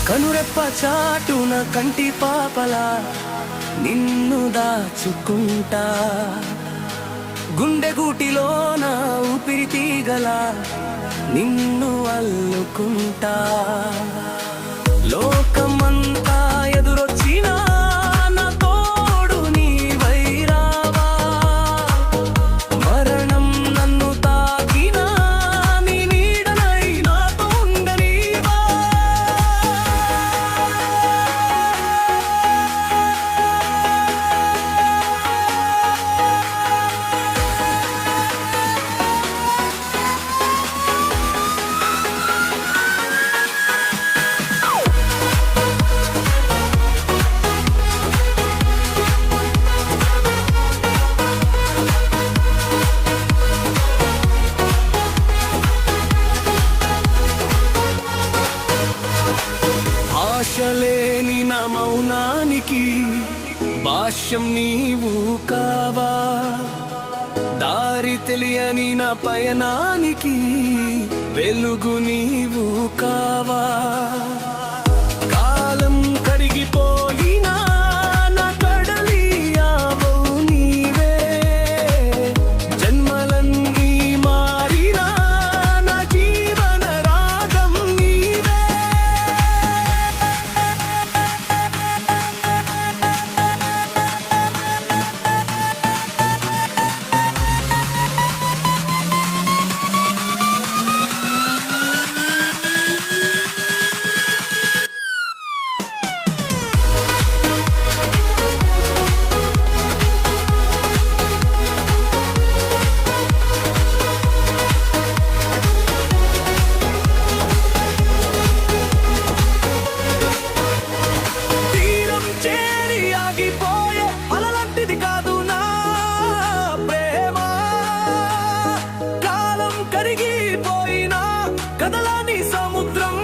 కనురెప్ప చాటున కంటి పాపలా నిన్ను దాచుకుంటా, గుండెగూటిలోన ఊపిరి తీగల నిన్ను అల్లుకుంటా. లోకమంతా ఎదురొచ్చినా నా తోడు నీవై రావా, మరణం నన్ను తాకినా నీ నీడనై నాతో ఉండనీవా. ఆశలేని నా మౌనానికి భాష్యం నీవు కావా, దారి తెలియని నా పయనానికి వెలుగు నీవు కావా. కాలం కరిగిపోయినా నా కడలి ఆవవు నీవే, జన్మలన్నీ మారినా నా జీవన రాగం నీవే. ఆగిపోయే అలలాంటిది కాదు నా ప్రేమ, కాలం కరిగిపోయినా కదలని సముద్రం